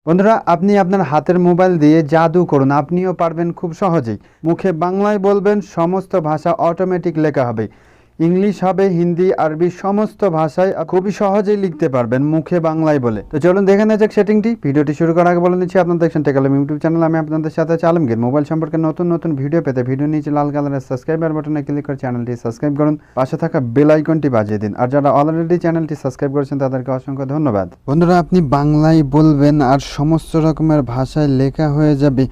বন্ধুরা, আপনি আপনার হাতের মোবাইল দিয়ে জাদু করুন, আপনিও পারবেন খুব সহজেই। মুখে বাংলায় বলবেন, সমস্ত ভাষা অটোমেটিক লেখা হবে। ইংলিশ হবে, হিন্দি, আরবি সমস্ত ভাষায় খুবই সহজেই লিখতে পারবেন মুখে বাংলায় বলে। তো চলুন দেখে নেওয়া যাক সেটিংটি। ভিডিওটি শুরু করার আগে বলে নিচ্ছি, আপনারা দেখছেন টেকালাম ইউটিউব চ্যানেল। আমি আপনাদের সাথে আছি আলমগীর। মোবাইল সম্পর্কে নতুন নতুন ভিডিও পেতে ভিডিও নিচে লাল কালারের সাবস্ক্রাইবার বাটনে ক্লিক করে চ্যানেলটি সাবস্ক্রাইব করুন, পাশে থাকা বেল আইকনটি বাজিয়ে দিন। আর যারা অলরেডি চ্যানেলটি সাবস্ক্রাইব করেছেন তাদেরকে অসংখ্য ধন্যবাদ। বন্ধুরা, আপনি বাংলায় বলবেন আর সমস্ত রকমের ভাষায় লেখা হয়ে যাবে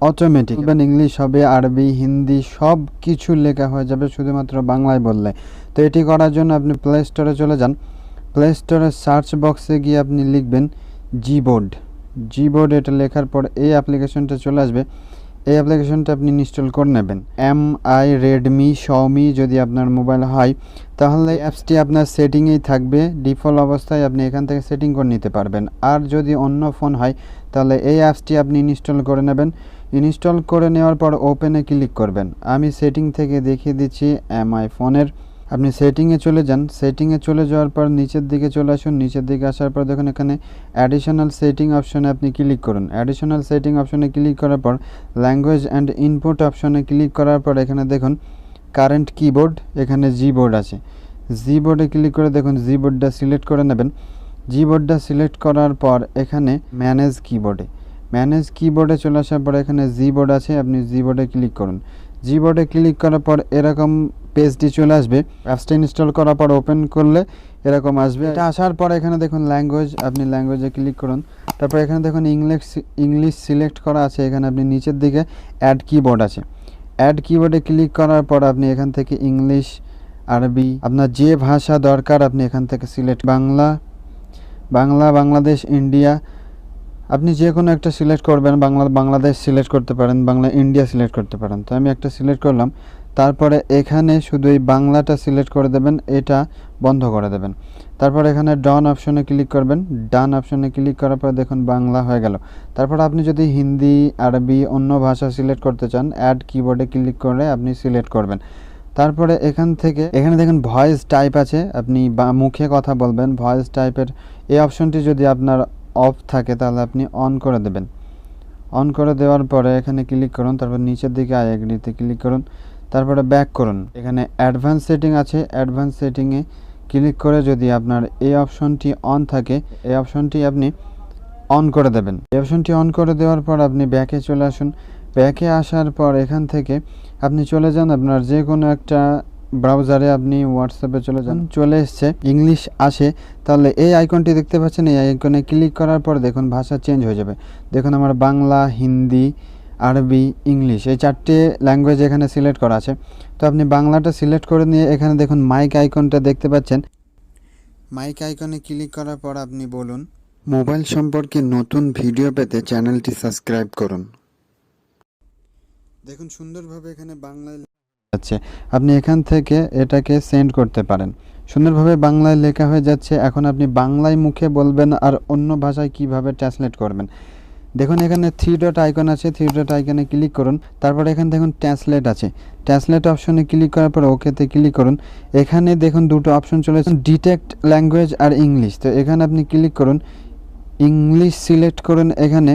অটোমেটিক। ইংলিশ হবে, আরবি, হিন্দি সব কিছু লেখা হয়ে যাবে শুধুমাত্র বাংলায় বললে। তো এটি করার জন্য আপনি প্লে স্টোরে চলে যান। প্লে স্টোরের সার্চ বক্সে গিয়ে আপনি লিখবেন জিবোর্ড। এটা লেখার পর এই অ্যাপ্লিকেশনটা চলে আসবে। এই অ্যাপ্লিকেশনটা আপনি ইনস্টল করে নেবেন। রেডমি, শাওমি যদি আপনার মোবাইল হয় তাহলে অ্যাপসটি আপনার সেটিংয়েই থাকবে, ডিফল্ট অবস্থায় আপনি এখান থেকে সেটিং করে নিতে পারবেন। আর যদি অন্য ফোন হয় তাহলে এই অ্যাপসটি আপনি ইনস্টল করে নেবেন। ইনস্টল করে নেওয়ার পর ওপেনে ক্লিক করবেন। আমি সেটিং থেকে দেখিয়ে দিচ্ছি এমআই ফোনের। আপনি সেটিংয়ে চলে যান। সেটিংয়ে চলে যাওয়ার পর নিচের দিকে চলে আসুন। নিচের দিকে আসার পর দেখুন এখানে অ্যাডিশনাল সেটিং অপশনে আপনি ক্লিক করুন। অ্যাডিশনাল সেটিং অপশনে ক্লিক করার পর ল্যাঙ্গুয়েজ অ্যান্ড ইনপুট অপশনে ক্লিক করার পর এখানে দেখুন কারেন্ট কিবোর্ড, এখানে জিবোর্ড আছে। জিবোর্ডে ক্লিক করে দেখুন জিবোর্ডটা সিলেক্ট করে নেবেন। জিবোর্ডটা সিলেক্ট করার পর এখানে ম্যানেজ কিবোর্ডে চলে আসার পর এখানে জিবোর্ড আছে, আপনি জিবোর্ডে ক্লিক করুন। জিবোর্ডে ক্লিক করার পর এরকম পেজটি চলে আসবে। অ্যাপসটা ইনস্টল করার পর ওপেন করলে এরকম আসবে। এটা আসার পর এখানে দেখুন ল্যাঙ্গুয়েজ, আপনি ল্যাঙ্গুয়েজে ক্লিক করুন। তারপর এখানে দেখুন ইংলিশ সিলেক্ট করা আছে। এখানে আপনি নিচের দিকে অ্যাড কিবোর্ড আছে। অ্যাড কিবোর্ডে ক্লিক করার পর আপনি এখান থেকে ইংলিশ, আরবি, আপনার যে ভাষা দরকার আপনি এখান থেকে সিলেক্ট, বাংলাদেশ, ইন্ডিয়া, আপনি যে কোনো একটা সিলেক্ট করবেন। বাংলাদেশ সিলেক্ট করতে পারেন, বাংলা ইন্ডিয়া সিলেক্ট করতে পারেন। তো আমি একটা সিলেক্ট করলাম। তারপরে এখানে শুধু এই বাংলাটা সিলেক্ট করে দেবেন, এটা বন্ধ করে দেবেন। তারপর এখানে ডান অপশনে ক্লিক করবেন। ডান অপশনে ক্লিক করার পর দেখুন বাংলা হয়ে গেল। তারপর আপনি যদি হিন্দি, আরবি, অন্য ভাষা সিলেক্ট করতে চান অ্যাড কিবোর্ডে ক্লিক করে আপনি সিলেক্ট করবেন। তারপরে এখানে দেখুন ভয়েস টাইপ আছে, আপনি মুখে কথা বলবেন। ভয়েস টাইপের এই অপশনটি যদি আপনার অফ থাকে তাহলে আপনি অন করে দেবেন। অন করে দেওয়ার পরে এখানে ক্লিক করুন। তারপর নিচের দিকে আই এগ্রিতে ক্লিক করুন। তারপরে ব্যাক করুন। এখানে অ্যাডভান্স সেটিং আছে, অ্যাডভান্স সেটিংয়ে ক্লিক করে যদি আপনার এই অপশনটি অন থাকে এই অপশনটি আপনি অন করে দেবেন। এই অপশনটি অন করে দেওয়ার পর আপনি ব্যাকে চলে আসুন। ব্যাকে আসার পর এখান থেকে আপনি চলে যান আপনার যে কোনো একটা ব্রাউজারে, আপনি হোয়াটসঅ্যাপে চলে যান। চলে এসছে, ইংলিশ আসে, তাহলে এই আইকনটি দেখতে পাচ্ছেন। এই আইকনে ক্লিক করার পর দেখুন ভাষা চেঞ্জ হয়ে যাবে। দেখুন আমার বাংলা, হিন্দি, আরবি, ইংলিশ এই চারটে ল্যাঙ্গুয়েজ এখানে সিলেক্ট করা আছে। তো আপনি বাংলাটা সিলেক্ট করে নিয়ে এখানে দেখুন মাইক আইকনটা দেখতে পাচ্ছেন। মাইক আইকনে ক্লিক করার পর আপনি বলুন। মোবাইল সম্পর্কে নতুন ভিডিও পেতে চ্যানেলটি সাবস্ক্রাইব করুন। দেখুন সুন্দরভাবে এখানে বাংলায় যাচ্ছে। আপনি এখান থেকে এটাকে সেন্ড করতে পারেন। সুন্দরভাবে বাংলায় লেখা হয়ে যাচ্ছে। এখন আপনি বাংলায় মুখে বলবেন আর অন্য ভাষায় কিভাবে ট্রান্সলেট করবেন। দেখুন এখানে থ্রি ডট আইকন আছে, থ্রি ডট আইকনে ক্লিক করুন। তারপর এখানে দেখুন ট্রান্সলেট আছে। ট্রান্সলেট অপশনে ক্লিক করার পর ওকেতে ক্লিক করুন। এখানে দেখুন দুটো অপশন চলে এসেছে, ডিটেক্ট ল্যাঙ্গুয়েজ আর ইংলিশ। তো এখানে আপনি ক্লিক করুন, ইংলিশ সিলেক্ট করুন। এখানে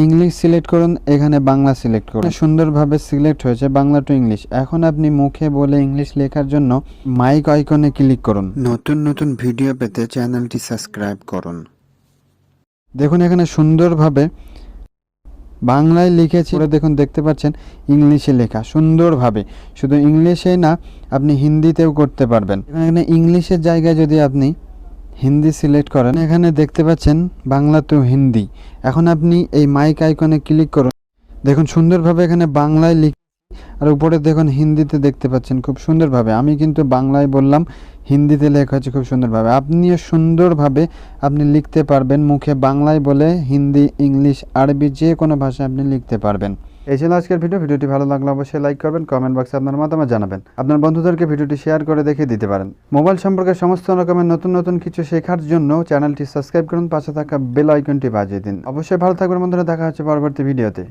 ইংলিশ সিলেক্ট করুন, এখানে বাংলা সিলেক্ট করুন। সুন্দরভাবে সিলেক্ট হয়েছে বাংলা টু ইংলিশ। এখন আপনি মুখে বলে ইংলিশ লেখার জন্য মাইক আইকনে ক্লিক করুন। নতুন নতুন ভিডিও পেতে চ্যানেলটি সাবস্ক্রাইব করুন। দেখুন এখানে সুন্দরভাবে বাংলায় লিখেছি, দেখুন দেখতে পাচ্ছেন ইংলিশে লেখা সুন্দরভাবে। শুধু ইংলিশেই না, আপনি হিন্দিতেও করতে পারবেন। এখানে ইংলিশের জায়গায় যদি আপনি হিন্দি সিলেক্ট করেন, এখানে দেখতে পাচ্ছেন বাংলা টু হিন্দি। এখন আপনি এই মাইক আইকনে ক্লিক করুন। দেখুন সুন্দরভাবে এখানে বাংলায় আর উপরে দেখুন হিন্দিতে দেখতে পাচ্ছেন খুব সুন্দরভাবে। আমি কিন্তু বাংলায় বললাম, হিন্দিতে লেখা হচ্ছে খুব সুন্দরভাবে। আপনিও সুন্দরভাবে আপনি লিখতে পারবেন মুখে বাংলায় বলে, হিন্দি, ইংলিশ, আরবি যে কোনো ভাষায় আপনি লিখতে পারবেন। এই ছিল আজকের ভিডিওটি ভালো লাগলে অবশ্যই লাইক করবেন, কমেন্ট বক্সে আপনার মতামত জানাবেন। আপনার বন্ধুদেরকে ভিডিওটি শেয়ার করে দেখিয়ে দিতে পারেন। মোবাইল সম্পর্কে সমস্ত রকমের নতুন নতুন কিছু শেখার জন্য চ্যানেলটি সাবস্ক্রাইব করুন, পাশে থাকা বেল আইকনটি বাজিয়ে দিন। অবশ্যই ভালো থাকবেন বন্ধুরা, দেখা হচ্ছে পরবর্তী ভিডিওতে।